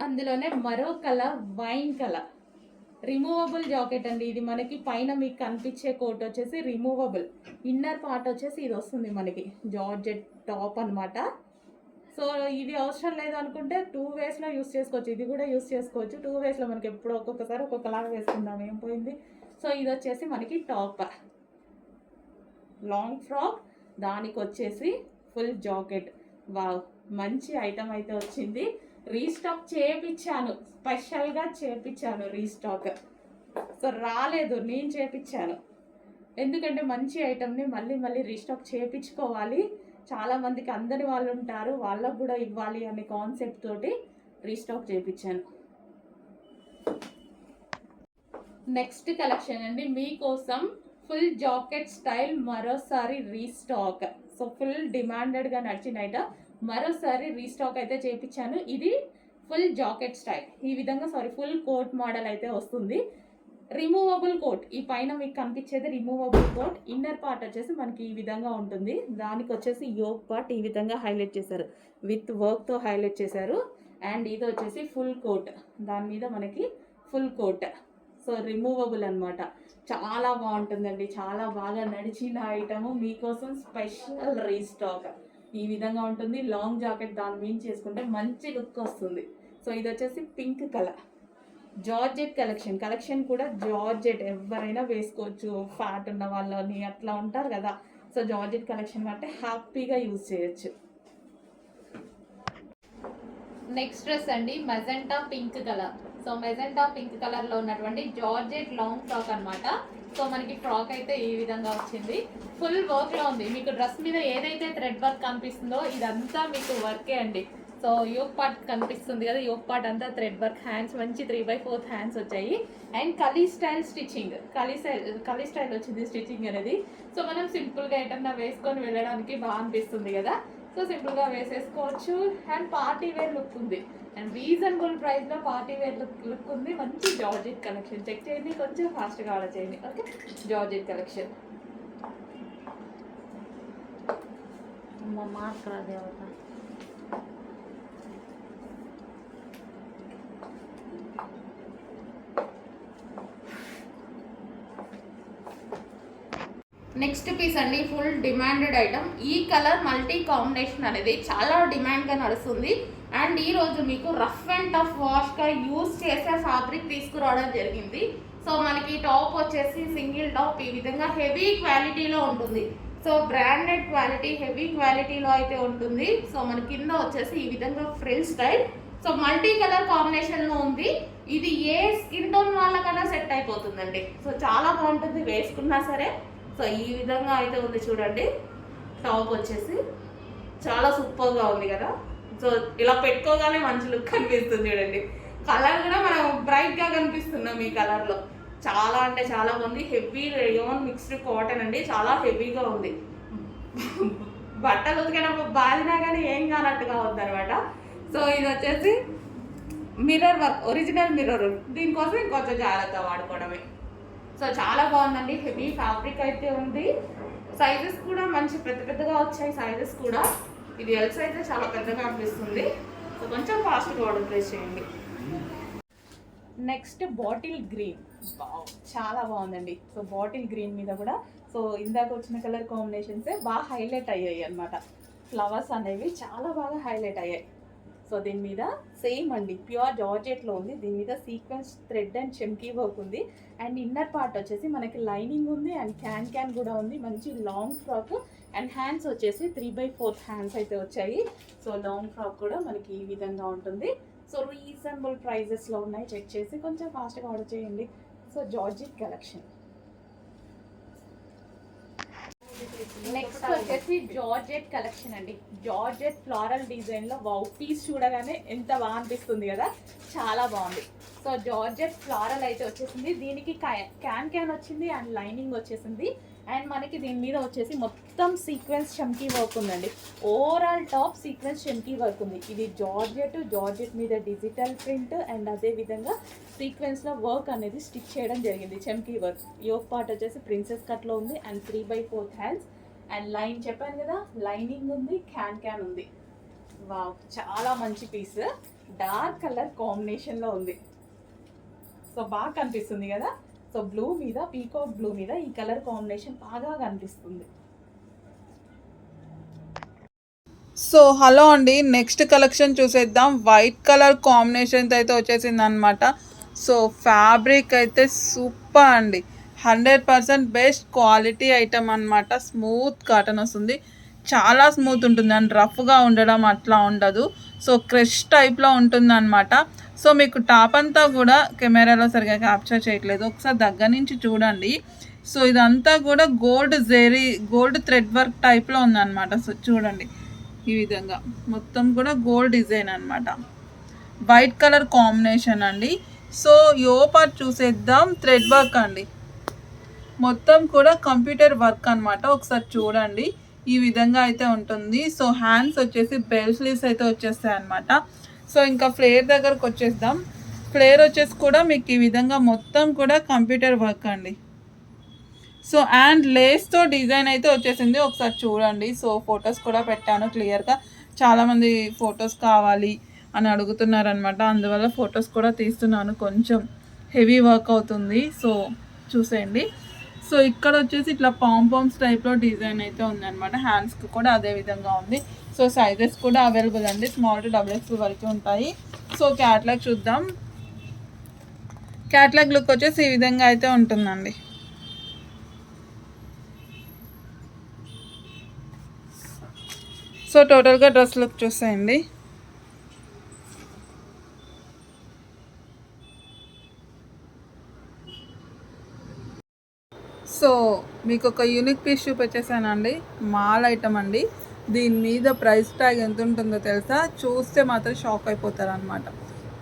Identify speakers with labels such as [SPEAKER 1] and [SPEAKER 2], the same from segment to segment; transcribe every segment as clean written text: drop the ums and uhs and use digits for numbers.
[SPEAKER 1] అందులోనే మరో colour wine colour removable jacket అండి. ఇది మనకి పైన మీకు కనిపించే కోట్ వచ్చేసి రిమూవబుల్, ఇన్నర్ పార్ట్ వచ్చేసి ఇది వస్తుంది మనకి జార్జెట్ టాప్ అనమాట. సో ఇది అవసరం లేదు అనుకుంటే 2 వేస్లో యూస్ చేసుకోవచ్చు. ఇది కూడా యూస్ చేసుకోవచ్చు 2 వేస్లో. మనకి ఎప్పుడు ఒక్కొక్కసారి ఒక్కొక్కలాగా వేసుకుందాం, ఏం పోయింది. సో ఇది వచ్చేసి మనకి టాప్ లాంగ్ ఫ్రాక్, దానికి వచ్చేసి ఫుల్ జాకెట్. వావ్, మంచి ఐటమ్ అయితే వచ్చింది. రీస్టాక్ చేయించాను, స్పెషల్గా చేయించాను రీస్టాక్. సో రాలేదు, నేను చేయించాను. ఎందుకంటే మంచి ఐటమ్ని మళ్ళీ మళ్ళీ రీస్టాక్ చేయించుకోవాలి. చాలామందికి అందని వాళ్ళు ఉంటారు, వాళ్ళకు కూడా ఇవ్వాలి అనే కాన్సెప్ట్ తోటి రీస్టాక్ చేయించాను. నెక్స్ట్ కలెక్షన్ అండి మీకోసం ఫుల్ జాకెట్ స్టైల్ మరోసారి రీస్టాక్. సో ఫుల్ డిమాండెడ్గా నడిచిన ఐటమ్ మరోసారి రీస్టాక్ అయితే చేయించాను. ఇది ఫుల్ జాకెట్ స్టైల్ ఈ విధంగా, ఫుల్ కోట్ మోడల్ అయితే వస్తుంది. రిమూవబుల్ కోట్, ఈ పైన మీకు కనిపించేది రిమూవబుల్ కోట్. ఇన్నర్ పార్ట్ వచ్చేసి మనకి ఈ విధంగా ఉంటుంది. దానికి వచ్చేసి యోక్ పార్ట్ ఈ విధంగా హైలైట్ చేశారు, విత్ వర్క్తో హైలైట్ చేశారు. అండ్ ఇది వచ్చేసి ఫుల్ కోట్, దాని మీద మనకి ఫుల్ కోట్. సో రిమూవబుల్ అనమాట. చాలా బాగుంటుందండి, చాలా బాగా నడిచిన ఐటమ్ మీకోసం స్పెషల్ రీస్టాక్. ఈ విధంగా ఉంటుంది. లాంగ్ జాకెట్ దాని మీద చేసుకుంటే మంచి లుక్ వస్తుంది. సో ఇది వచ్చేసి పింక్ కలర్ జార్జెట్ కలెక్షన్ కూడా జార్జెట్ ఎవరైనా వేసుకోవచ్చు, ఫ్యాట్ ఉన్న వాళ్ళని అట్లా ఉంటారు కదా. సో జార్జెట్ కలెక్షన్ అంటే హ్యాపీగా యూజ్ చేయొచ్చు. నెక్స్ట్ డ్రెస్ అండి magenta pink colour. So magenta pink కలర్లో ఉన్నటువంటి జార్జెట్ లాంగ్ ఫ్రాక్ అనమాట. సో మనకి ఫ్రాక్ అయితే ఈ విధంగా వచ్చింది, ఫుల్ వర్క్లో ఉంది. మీకు డ్రెస్ మీద ఏదైతే థ్రెడ్ వర్క్ కనిపిస్తుందో ఇదంతా మీకు వర్కే అండి. సో యోక్ పార్ట్ కనిపిస్తుంది కదా, యోక్ పార్ట్ అంతా థ్రెడ్ వర్క్. హ్యాండ్స్ మంచి 3/4 హ్యాండ్స్ వచ్చాయి. And kali style stitching, కలీ style వచ్చింది స్టిచ్చింగ్ అనేది. సో మనం సింపుల్గా ఎటన్నా వేసుకొని వెళ్ళడానికి బాగా అనిపిస్తుంది కదా. సో సింపుల్గా వేసేసుకోవచ్చు. అండ్ పార్టీ వేర్ లుక్ ఉంది, అండ్ రీజనబుల్ ప్రైస్లో పార్టీ వేర్ లుక్ ఉంది. మంచి జార్జెట్ కలెక్షన్. చెక్ చేయండి, కొంచెం ఫాస్ట్గా ఆర్డర్ చేయండి. Okay, georgette collection. Next piece అండి ఫుల్ డిమాండెడ్ ఐటమ్. ఈ కలర్ మల్టీ కాంబినేషన్ అనేది చాలా డిమాండ్గా నడుస్తుంది. అండ్ ఈరోజు మీకు రఫ్ అండ్ టఫ్ వాష్గా యూజ్ చేసే ఫ్యాబ్రిక్ తీసుకురావడం జరిగింది. సో మనకి టాప్ వచ్చేసి సింగిల్ టాప్ ఈ విధంగా హెవీ క్వాలిటీలో ఉంటుంది. సో బ్రాండెడ్ క్వాలిటీ, హెవీ క్వాలిటీలో అయితే ఉంటుంది. సో మన కింద వచ్చేసి ఈ విధంగా frill style. So multi colour కాంబినేషన్లో ఉంది. ఇది ఏ స్కిన్ టోన్ వాళ్ళకన్నా సెట్ అయిపోతుందండి. సో చాలా బాగుంటుంది వేసుకున్నా సరే. సో ఈ విధంగా అయితే ఉంది చూడండి. టాప్ వచ్చేసి చాలా సూపర్గా ఉంది కదా. సో ఇలా పెట్టుకోగానే మంచి లుక్ కనిపిస్తుంది చూడండి. కలర్ కూడా మనం బ్రైట్గా కనిపిస్తున్నాం ఈ కలర్లో. చాలా అంటే చాలా బాగుంది. హెవీ రేయాన్ మిక్స్డ్ కాటన్ అండి, చాలా హెవీగా ఉంది. బట్టలు ఉతికినప్పుడు బాధినా కానీ ఏం కానట్టుగా ఉంది అనమాట. సో ఇది వచ్చేసి మిర్రర్ వర్క్, ఒరిజినల్ మిర్రర్. దీనికోసం ఇంకొంచెం జాగ్రత్త వాడుకోవడమే. సో చాలా బాగుందండి, హెవీ ఫ్యాబ్రిక్ అయితే ఉంది. సైజెస్ కూడా మంచి పెద్దగా వచ్చాయి సైజెస్ కూడా. ఇది ఎల్ సైజ్ చాలా పెద్దగా అనిపిస్తుంది. సో కొంచెం ఫాస్ట్గా ఆర్డర్ ప్లేస్ చేయండి. నెక్స్ట్ బాటిల్ గ్రీన్, చాలా బాగుందండి. సో బాటిల్ గ్రీన్ మీద కూడా సో ఇందాక వచ్చిన కలర్ కాంబినేషన్సే బాగా హైలైట్ అయ్యాయి అన్నమాట. ఫ్లవర్స్ అనేవి చాలా బాగా హైలైట్ అయ్యాయి. సో దీని మీద సేమ్ అండి ప్యూర్ జార్జెట్లో ఉంది. దీని మీద సీక్వెన్స్ థ్రెడ్ అండ్ చెమ్కీ వర్క్ ఉంది. అండ్ ఇన్నర్ పార్ట్ వచ్చేసి మనకి లైనింగ్ ఉంది అండ్ క్యాన్ కూడా ఉంది. మంచి లాంగ్ ఫ్రాక్. అండ్ హ్యాండ్స్ వచ్చేసి 3/4 హ్యాండ్స్ అయితే వచ్చాయి. సో లాంగ్ ఫ్రాక్ కూడా మనకి ఈ విధంగా ఉంటుంది. సో రీజనబుల్ ప్రైజెస్లో ఉన్నాయి, చెక్ చేసి కొంచెం ఫాస్ట్గా ఆర్డర్ చేయండి. So georgette collection. నెక్స్ట్ వచ్చేసి జార్జెట్ కలెక్షన్ అండి. జార్జెట్ ఫ్లారల్ డిజైన్లో వౌ, పీస్ చూడగానే ఎంత బాగా అనిపిస్తుంది కదా, చాలా బాగుంది. సో జార్జెట్ ఫ్లారల్ అయితే వచ్చేసింది. దీనికి క్యాన్ వచ్చింది అండ్ లైనింగ్ వచ్చేసింది. అండ్ మనకి దీని మీద వచ్చేసి మొత్తం సీక్వెన్స్ చమ్కీ వర్క్ ఉందండి. ఓవరాల్ టాప్ సీక్వెన్స్ చమ్కీ వర్క్ ఉంది. ఇది జార్జెట్ మీద డిజిటల్ ప్రింట్ అండ్ అదే విధంగా సీక్వెన్స్లో వర్క్ అనేది స్టిచ్ చేయడం జరిగింది, చమ్కీ వర్క్. యోక్ పార్ట్ వచ్చేసి ప్రిన్సెస్ కట్లో ఉంది అండ్ 3/4 హ్యాండ్స్. అండ్ లైన్ చెప్పాను కదా, లైనింగ్ ఉంది, క్యాన్ ఉంది. వావ్, చాలా మంచి పీస్. డార్క్ కలర్ కాంబినేషన్లో ఉంది. సో బాగా కనిపిస్తుంది కదా. సో బ్లూ మీద, పీకాక్ బ్లూ మీద ఈ కలర్ కాంబినేషన్ బాగా కనిపిస్తుంది.
[SPEAKER 2] సో హలో అండి, నెక్స్ట్ కలెక్షన్ చూసేద్దాం. వైట్ కలర్ కాంబినేషన్తో అయితే వచ్చేసింది అనమాట. సో ఫ్యాబ్రిక్ అయితే సూపర్ అండి, 100% బెస్ట్ క్వాలిటీ ఐటమ్ అనమాట. స్మూత్ కాటన్ వస్తుంది, చాలా స్మూత్ ఉంటుంది అండ్ రఫ్గా ఉండడం అట్లా ఉండదు. సో క్రష్ టైప్లో ఉంటుంది అనమాట. సో మీకు టాప్ అంతా కూడా కెమెరాలో సరిగా క్యాప్చర్ చేయట్లేదు, ఒకసారి దగ్గర నుంచి చూడండి. సో ఇదంతా కూడా గోల్డ్ థ్రెడ్ వర్క్ టైప్లో ఉందన్నమాట. సో చూడండి, ఈ విధంగా మొత్తం కూడా గోల్డ్ డిజైన్ అనమాట, వైట్ కలర్ కాంబినేషన్ అండి. సో యో పార్ట్ చూసేద్దాం. థ్రెడ్ వర్క్ అండి, మొత్తం కూడా కంప్యూటర్ వర్క్ అనమాట. ఒకసారి చూడండి, ఈ విధంగా అయితే ఉంటుంది. సో హ్యాండ్స్ వచ్చేసి బెల్ స్లీవ్స్ అయితే వచ్చేస్తాయి అనమాట. సో ఇంకా ఫ్లేర్ దగ్గరకు వచ్చేద్దాం. ఫ్లేర్ వచ్చేసి కూడా మీకు ఈ విధంగా మొత్తం కూడా కంప్యూటర్ వర్క్ అండి. సో అండ్ లేస్తో డిజైన్ అయితే వచ్చేసింది, ఒకసారి చూడండి. సో ఫొటోస్ కూడా పెట్టాను క్లియర్గా, చాలామంది ఫొటోస్ కావాలి అని అడుగుతున్నారనమాట, అందువల్ల ఫొటోస్ కూడా తీస్తున్నాను. కొంచెం హెవీ వర్క్ అవుతుంది, సో చూసేయండి. సో ఇక్కడ వచ్చేసి ఇట్లా పాంపామ్స్ టైప్లో డిజైన్ అయితే ఉందన్నమాట. హ్యాండ్స్కి కూడా అదే విధంగా ఉంది. సో సైజెస్ కూడా అవైలబుల్ అండి, స్మాల్ టు XXL వరకు ఉంటాయి. సో క్యాట్లాగ్ చూద్దాం. క్యాట్లాగ్ లుక్ వచ్చేసి ఈ విధంగా అయితే ఉంటుందండి. సో టోటల్గా డ్రెస్ లుక్ చూసేయండి. సో మీకు ఒక యూనిక్ పీస్ చూపించేసానండి, మాల్ ఐటమ్ అండి. దీని మీద ప్రైస్ ట్యాగ్ ఎంత ఉంటుందో తెలుసా? చూస్తే మాత్రం షాక్ అయిపోతారు అనమాట.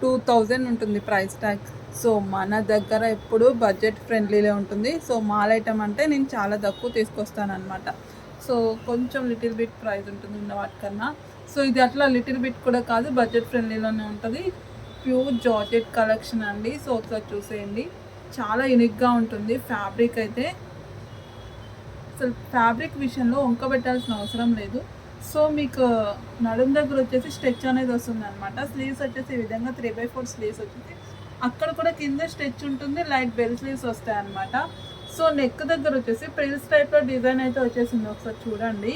[SPEAKER 2] 2000 ఉంటుంది ప్రైస్ ట్యాగ్. సో మన దగ్గర ఎప్పుడు బడ్జెట్ ఫ్రెండ్లీలే ఉంటుంది. సో మాల్ ఐటమ్ అంటే నేను చాలా తక్కువ తీసుకొస్తాను అనమాట. సో కొంచెం లిటిల్ బిట్ ప్రైస్ ఉంటుంది ఉన్న వాటికన్నా. సో ఇది అట్లా లిటిల్ బిట్ కూడా కాదు, బడ్జెట్ ఫ్రెండ్లీలోనే ఉంటుంది. ప్యూర్ జార్జెట్ కలెక్షన్ అండి. సో ఒకసారి చూసేయండి, చాలా యూనిక్గా ఉంటుంది. ఫ్యాబ్రిక్ అయితే అసలు ఫ్యాబ్రిక్ విషయంలో వంకబెట్టాల్సిన అవసరం లేదు. సో మీకు నడుం దగ్గర వచ్చేసి స్ట్రెచ్ అనేది వస్తుంది అనమాట. స్లీవ్స్ వచ్చేసి ఈ విధంగా 3/4 స్లీవ్స్ వచ్చేసి, అక్కడ కూడా కింద స్ట్రెచ్ ఉంటుంది, లైట్ బెల్ స్లీవ్స్ వస్తాయి అనమాట. సో నెక్ దగ్గర వచ్చేసి ప్రిల్స్ టైప్లో డిజైన్ అయితే వచ్చేసింది, ఒకసారి చూడండి.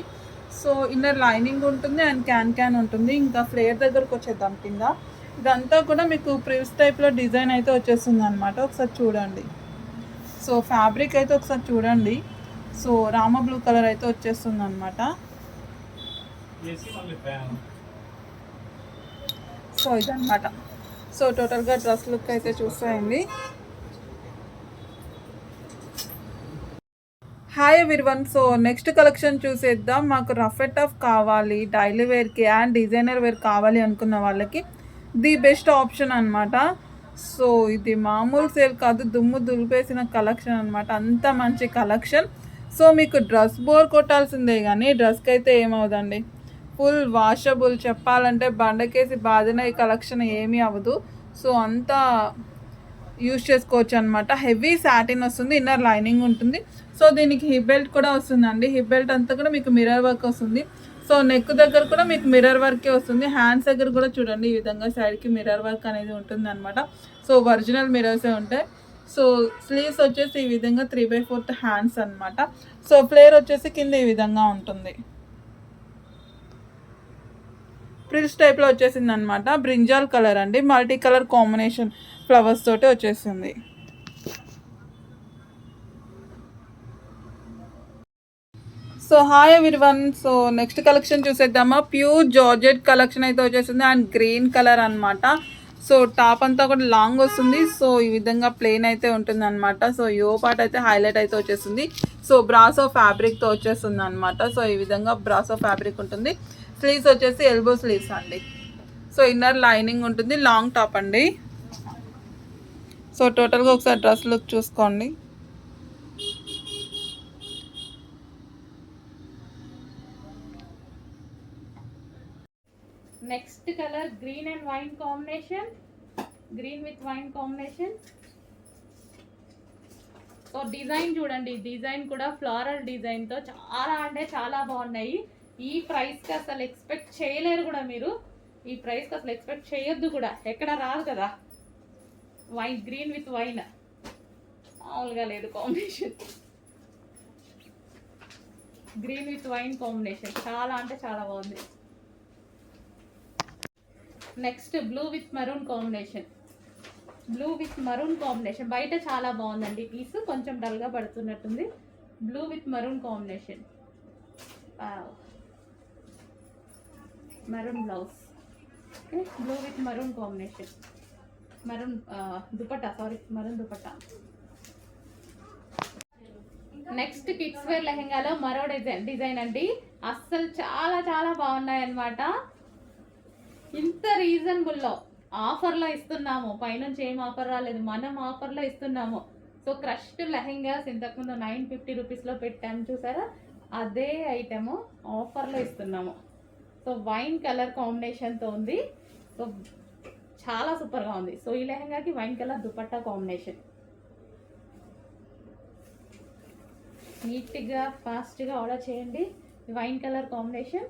[SPEAKER 2] సో ఇన్నర్ లైనింగ్ ఉంటుంది అండ్ క్యాన్ ఉంటుంది. ఇంకా ఫ్లేర్ దగ్గరకు వచ్చేద్దాం. కింద ఇదంతా కూడా మీకు ప్రిల్స్ టైప్లో డిజైన్ అయితే వచ్చేస్తుంది అనమాట, ఒకసారి చూడండి. సో ఫ్యాబ్రిక్ అయితే ఒకసారి చూడండి. సో రామ బ్లూ కలర్ అయితే వచ్చేస్తుంది అనమాట. సో ఇదన్నమాట. సో టోటల్గా డ్రెస్ లుక్ అయితే చూసేయండి. Hi everyone. So next collection చూసేద్దాం. మాకు రఫ్ అండ్ టఫ్ కావాలి, డైలీ వేర్కి అండ్ డిజైనర్ వేర్ కావాలి అనుకున్న వాళ్ళకి ది బెస్ట్ ఆప్షన్ అనమాట. సో ఇది మామూలు సేల్ కాదు, దుమ్ము దులిపేసిన కలెక్షన్ అనమాట, అంత మంచి కలెక్షన్. సో మీకు డ్రెస్ బోర్ కొట్టాల్సిందే కానీ డ్రెస్కి అయితే ఏమవుదండి, ఫుల్ వాషబుల్. చెప్పాలంటే బండకేసి బాధిన ఈ కలెక్షన్ ఏమీ అవ్వదు. సో అంతా యూజ్ చేసుకోవచ్చు అనమాట. హెవీ సాటిన్ వస్తుంది, ఇన్నర్ లైనింగ్ ఉంటుంది. సో దీనికి హిప్ బెల్ట్ కూడా వస్తుందండి. హిప్ బెల్ట్ అంతా కూడా మీకు మిర్రర్ వర్క్ వస్తుంది. సో నెక్ దగ్గర కూడా మీకు మిర్రర్ వర్కే వస్తుంది. హ్యాండ్స్ దగ్గర కూడా చూడండి, ఈ విధంగా సైడ్కి మిర్రర్ వర్క్ అనేది ఉంటుంది అనమాట. సో ఒరిజినల్ మిర్రర్సే ఉంటాయి. సో స్లీవ్స్ వచ్చేసి ఈ విధంగా 3/4 హ్యాండ్స్ అనమాట. సో ఫ్లేర్ వచ్చేసి కింద ఈ విధంగా ఉంటుంది, ప్రిల్స్ టైప్లో వచ్చేసింది అనమాట. బ్రింజాల్ కలర్ అండి, మల్టీ కలర్ కాంబినేషన్ ఫ్లవర్స్ తోటి వచ్చేసింది. So hi everyone. So next collection చూసేద్దామా. ప్యూర్ జార్జెట్ కలెక్షన్ అయితే వచ్చేసింది అండ్ గ్రీన్ కలర్ అనమాట. సో టాప్ అంతా కూడా లాంగ్ వస్తుంది. సో ఈ విధంగా ప్లెయిన్ అయితే ఉంటుంది అనమాట. సో యో పార్ట్ అయితే హైలైట్ అయితే వచ్చేసింది. సో బ్రాసో ఫ్యాబ్రిక్తో వచ్చేస్తుంది అనమాట. సో ఈ విధంగా బ్రాసో ఫ్యాబ్రిక్ ఉంటుంది. స్లీవ్స్ వచ్చేసి ఎల్బో స్లీవ్స్ అండి. సో ఇన్నర్ లైనింగ్ ఉంటుంది, లాంగ్ టాప్ అండి. సో టోటల్గా ఒకసారి డ్రెస్ లుక్ చూసుకోండి.
[SPEAKER 1] Next colour green and wine combination, green with wine combination. So design చూడండి, డిజైన్ కూడా ఫ్లోరల్ డిజైన్తో చాలా అంటే చాలా బాగున్నాయి. ఈ ప్రైస్కి అసలు ఎక్స్పెక్ట్ చేయలేరు కూడా మీరు. ఈ ప్రైస్కి అసలు ఎక్స్పెక్ట్ చేయొద్దు కూడా, ఎక్కడ రాదు కదా. వైన్, గ్రీన్ విత్ వైన్ మామూలుగా లేదు combination. Green with wine combination చాలా అంటే చాలా బాగుంది. Next blue with maroon combination. Blue with maroon combination బయట చాలా బాగుందండి. పీస్ కొంచెం డల్గా పడుతున్నట్టుంది. Blue with maroon combination, maroon blouse. Okay, blue with maroon combination, maroon dupatta, sorry maroon dupatta. Next kids wear లెహెంగాలో మరో డిజైన్ అండి. అస్సలు చాలా చాలా బాగున్నాయి అన్నమాట. ఇంత రీజనబుల్లో ఆఫర్లో ఇస్తున్నాము. పైనుంచి ఏం ఆఫర్ రాలేదు, మనం ఆఫర్లో ఇస్తున్నాము. సో క్రష్డ్ లెహెంగాస్ ఇంతకుముందు 950 రూపీస్లో పెట్టాము చూసారా, అదే ఐటెము ఆఫర్లో ఇస్తున్నాము. సో వైన్ కలర్ కాంబినేషన్తో ఉంది. సో చాలా సూపర్గా ఉంది. సో ఈ లెహెంగాకి వైన్ కలర్ దుపట్టా కాంబినేషన్. నీట్గా ఫాస్ట్గా ఆర్డర్ చేయండి. Wine colour combination.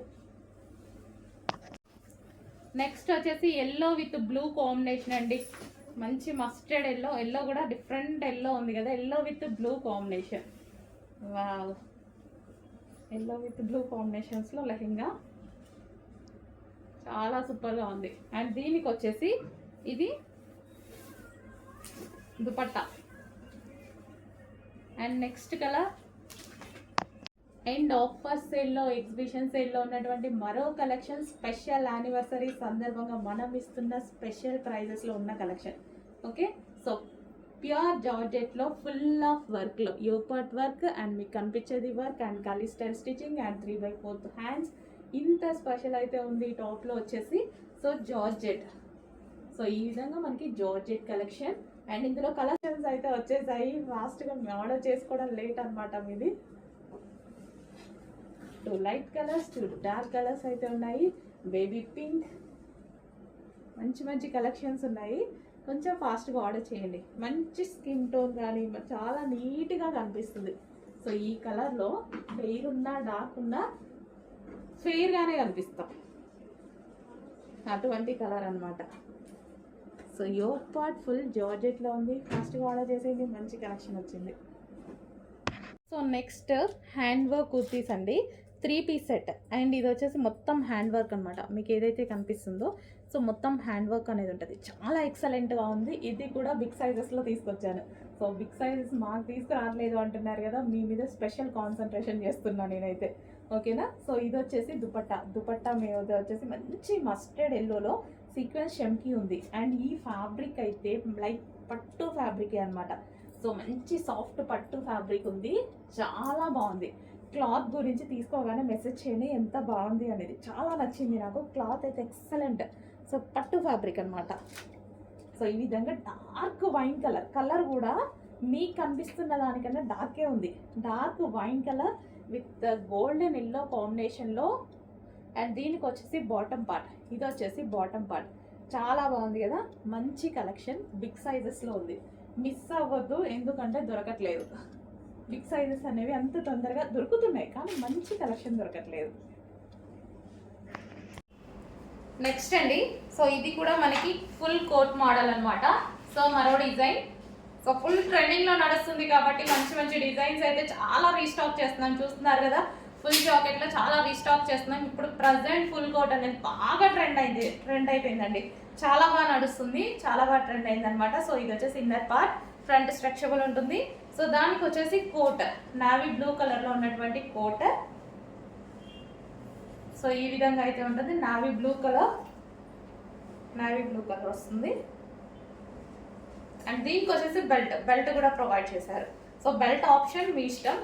[SPEAKER 1] నెక్స్ట్ వచ్చేసి ఎల్లో విత్ బ్లూ కాంబినేషన్ అండి. మంచి మస్టర్డ్ ఎల్లో, ఎల్లో కూడా డిఫరెంట్ ఎల్లో ఉంది కదా, yellow with blue combination. Wow, yellow with blue కాంబినేషన్స్లో లెహెంగా చాలా సూపర్గా ఉంది. అండ్ దీనికి వచ్చేసి ఇది dupatta. And next colour and offer సేల్లో, ఎగ్జిబిషన్ సేల్లో ఉన్నటువంటి మరో కలెక్షన్, స్పెషల్ యానివర్సరీ సందర్భంగా మనం ఇస్తున్న స్పెషల్ ప్రైజెస్లో ఉన్న కలెక్షన్. ఓకే, సో ప్యూర్ జార్జెట్లో ఫుల్ ఆఫ్ వర్క్లో యోపాట్ వర్క్ అండ్ మీకు కనిపించేది work and kali style stitching and 3/4 hands. ఇంత స్పెషల్ అయితే ఉంది టాప్లో వచ్చేసి. సో జార్జెట్, సో ఈ విధంగా మనకి జార్జెట్ కలెక్షన్. అండ్ ఇందులో కలెక్షన్స్ అయితే వచ్చేసాయి. ఫాస్ట్గా ఆర్డర్ చేసుకోవడం లేట్ అనమాట మీది. 2 లైట్ కలర్స్, 2 డార్క్ కలర్స్ అయితే ఉన్నాయి. బేబీ పింక్, మంచి మంచి కలెక్షన్స్ ఉన్నాయి. కొంచెం ఫాస్ట్గా ఆర్డర్ చేయండి. మంచి స్కిన్ టోన్ కానీ చాలా నీట్గా కనిపిస్తుంది. సో ఈ కలర్లో ఫెయిర్ ఉన్నా డార్క్ ఉన్నా ఫెయిర్గానే కనిపిస్తాం, అటువంటి కలర్ అనమాట. సో యోక్ పార్ట్ ఫుల్ జార్జెట్లో ఉంది. ఫాస్ట్గా ఆర్డర్ చేసేది, మంచి కలెక్షన్ వచ్చింది. So next hand work kurtis అండి. 3 పీస్ సెట్. అండ్ ఇది వచ్చేసి మొత్తం హ్యాండ్ వర్క్ అనమాట. మీకు ఏదైతే కనిపిస్తుందో సో మొత్తం హ్యాండ్ వర్క్ అనేది ఉంటుంది. చాలా ఎక్సలెంట్గా ఉంది. ఇది కూడా బిగ్ సైజెస్లో తీసుకొచ్చాను. సో బిగ్ సైజెస్ మాకు తీసుకురావట్లేదు అంటున్నారు కదా, మీ మీద స్పెషల్ కాన్సన్ట్రేషన్ చేస్తున్నాను నేనైతే. ఓకేనా. సో ఇది వచ్చేసి దుపట్టా మీద వచ్చేసి మంచి మస్టర్డ్ ఎల్లోలో సీక్వెన్స్ షెమ్కి ఉంది. అండ్ ఈ ఫ్యాబ్రిక్ అయితే లైక్ పట్టు ఫ్యాబ్రికే అనమాట. సో మంచి సాఫ్ట్ పట్టు ఫ్యాబ్రిక్ ఉంది, చాలా బాగుంది. క్లాత్ గురించి తీసుకోగానే మెసేజ్ చేయండి ఎంత బాగుంది అనేది. చాలా నచ్చింది నాకు, క్లాత్ అయితే ఎక్సలెంట్. సో పట్టు ఫ్యాబ్రిక్ అనమాట. సో ఈ విధంగా డార్క్ వైన్ కలర్ కూడా మీకు కనిపిస్తున్న దానికన్నా డార్కే ఉంది. Dark wine colour with golden yellow కాంబినేషన్లో. అండ్ దీనికి వచ్చేసి బాటమ్ పార్ట్, ఇది వచ్చేసి బాటమ్ పార్ట్. చాలా బాగుంది కదా, మంచి కలెక్షన్. బిగ్ సైజెస్లో ఉంది, మిస్ అవ్వద్దు ఎందుకంటే దొరకట్లేదు. బిగ్ సైజెస్ అనేవి అంత తొందరగా దొరుకుతున్నాయి కానీ మంచి కలెక్షన్ దొరకట్లేదు. నెక్స్ట్ అండి, సో ఇది కూడా మనకి ఫుల్ కోట్ మోడల్ అనమాట. సో మరో డిజైన్. సో ఫుల్ ట్రెండింగ్లో నడుస్తుంది కాబట్టి మంచి మంచి డిజైన్స్ అయితే చాలా రీస్టాక్ చేస్తున్నాం. చూస్తున్నారు కదా, ఫుల్ జాకెట్లో చాలా రీస్టాక్ చేస్తున్నాం. ఇప్పుడు ప్రజెంట్ ఫుల్ కోట్ అనేది బాగా ట్రెండ్ అయిపోయిందండి. చాలా బాగా నడుస్తుంది, చాలా బాగా ట్రెండ్ అయింది అనమాట. సో ఇది వచ్చేసి ఇన్నర్ పార్ట్, ఫ్రంట్ స్ట్రక్చరబుల్ ఉంటుంది. సో దానికి వచ్చేసి కోట్, నావీ బ్లూ కలర్లో ఉన్నటువంటి కోట్. సో ఈ విధంగా అయితే ఉంటుంది. నావీ బ్లూ కలర్ వస్తుంది. అండ్ దీనికి వచ్చేసి బెల్ట్ కూడా ప్రొవైడ్ చేశారు. సో బెల్ట్ ఆప్షన్ మీ ఇష్టం.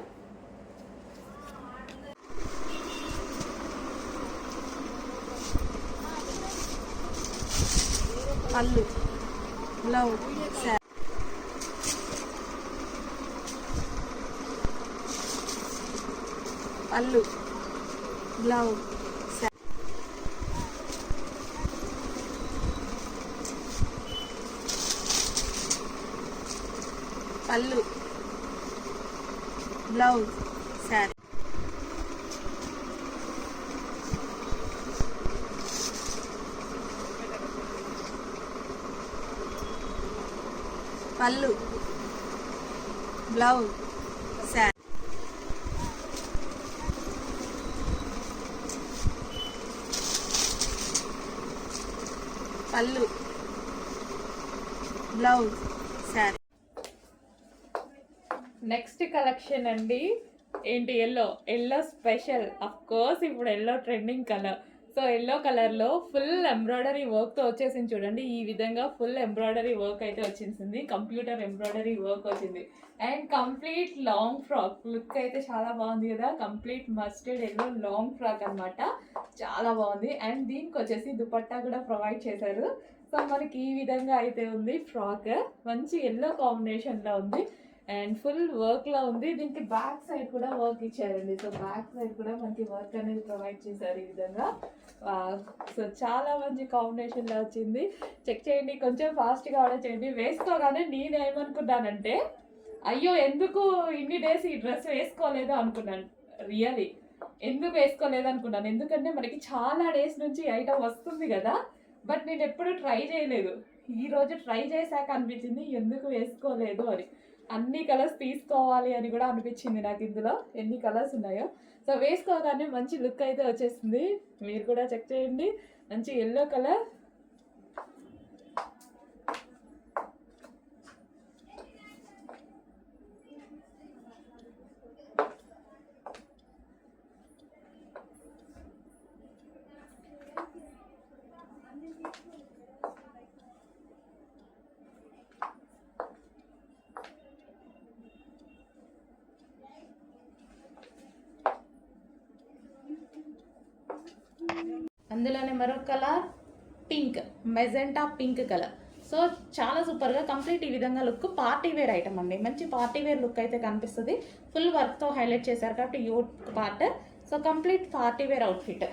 [SPEAKER 2] పళ్ళు, బ్లౌజ్, పళ్ళు, బ్లౌజ్, పళ్ళు, బ్లౌజ్, శారీ.
[SPEAKER 3] పళ్ళు, బ్లౌజ్, శారీ. పళ్ళు, బ్లౌజ్, శారీ.
[SPEAKER 1] నెక్స్ట్ కలెక్షన్ అండి ఏంటి ఎల్లో స్పెషల్ అఫ్ కోర్స్ ఇప్పుడు yellow trending colour. So yellow కలర్లో ఫుల్ ఎంబ్రాయిడరీ వర్క్తో వచ్చేసింది చూడండి. ఈ విధంగా ఫుల్ ఎంబ్రాయిడరీ వర్క్ అయితే వచ్చేసింది, కంప్యూటర్ ఎంబ్రాయిడరీ వర్క్ వచ్చింది. And complete long frock look అయితే చాలా బాగుంది కదా. Complete mustard yellow long frock అన్నమాట, చాలా బాగుంది. అండ్ దీనికి వచ్చేసి దుపట్టా కూడా ప్రొవైడ్ చేశారు. సో మనకి ఈ విధంగా అయితే ఉంది ఫ్రాక్, మంచి ఎల్లో కాంబినేషన్లో ఉంది అండ్ ఫుల్ వర్క్లో ఉంది. దీనికి బ్యాక్ సైడ్ కూడా వర్క్ ఇచ్చారండి. సో బ్యాక్ సైడ్ కూడా మనకి వర్క్ అనేది ప్రొవైడ్ చేశారు ఈ విధంగా. సో చాలా మంచి కాంబినేషన్లో వచ్చింది. చెక్ చేయండి, కొంచెం ఫాస్ట్గా ఆర్డర్ చేయండి. వేసుకోగానే నేనేమనుకున్నానంటే అయ్యో ఎందుకు ఇన్ని డేస్ ఈ డ్రెస్ వేసుకోలేదు అనుకున్నాను. రియలీ ఎందుకు వేసుకోలేదు అనుకున్నాను, ఎందుకంటే మనకి చాలా డేస్ నుంచి ఐటమ్ వస్తుంది కదా, బట్ నేను ఎప్పుడు ట్రై చేయలేదు. ఈరోజు ట్రై చేశాక అనిపించింది ఎందుకు వేసుకోలేదు అని. అన్ని కలర్స్ తీసుకోవాలి అని కూడా అనిపించింది నాకు. ఇందులో ఎన్ని కలర్స్ ఉన్నాయో. సో వేసుకోగానే మంచి లుక్ అయితే వచ్చేస్తుంది. మీరు కూడా చెక్ చేయండి, మంచి ఎల్లో కలర్. అందులోనే మరొక colour pink, magenta pink colour. So చాలా సూపర్గా కంప్లీట్ ఈ విధంగా లుక్ పార్టీ వేర్ ఐటమ్ అండి. మంచి పార్టీ వేర్ లుక్ అయితే కనిపిస్తుంది. ఫుల్ వర్క్తో హైలైట్ చేశారు కాబట్టి యూట్ part. So complete party wear outfit,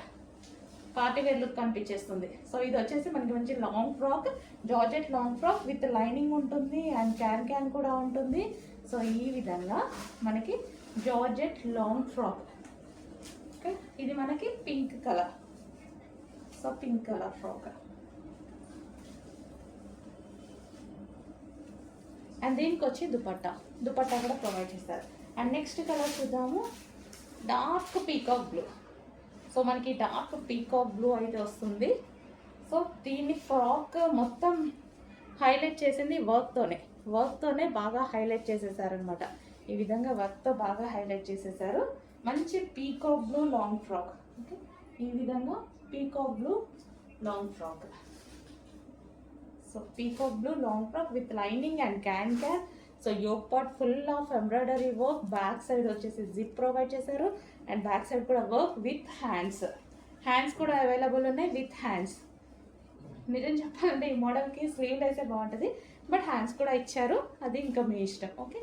[SPEAKER 1] party wear look కనిపించేస్తుంది. సో ఇది వచ్చేసి మనకి మంచి long frock, georgette long frock with lining ఉంటుంది అండ్ క్యాన్ కూడా ఉంటుంది. సో ఈ విధంగా మనకి జార్జెట్ లాంగ్ ఫ్రాక్. ఓకే, ఇది మనకి pink colour. So pink colour frock and దీనికి వచ్చి దుపట్టా కూడా ప్రొవైడ్ చేస్తారు. అండ్ నెక్స్ట్ కలర్ చూద్దాము, డార్క్ పీకాక్ బ్లూ. సో మనకి డార్క్ పీకాక్ బ్లూ అయితే వస్తుంది. సో దీన్ని ఫ్రాక్ మొత్తం హైలైట్ చేసింది వర్క్తోనే బాగా హైలైట్ చేసేసారనమాట. ఈ విధంగా వర్క్తో బాగా హైలైట్ చేసేసారు. మంచి peacock blue long frock. Okay, ఈ విధంగా peacock blue long frock. So peacock blue long frock with lining and can. So yoke part full of embroidery work, back side వచ్చేసి జిప్ ప్రొవైడ్ చేశారు అండ్ బ్యాక్ సైడ్ కూడా work with hands కూడా available ఉన్నాయి with hands. నిజం చెప్పాలంటే ఈ మోడల్కి slew అయితే బాగుంటుంది, బట్ హ్యాండ్స్ కూడా ఇచ్చారు, అది ఇంకా మీ ఇష్టం. ఓకే.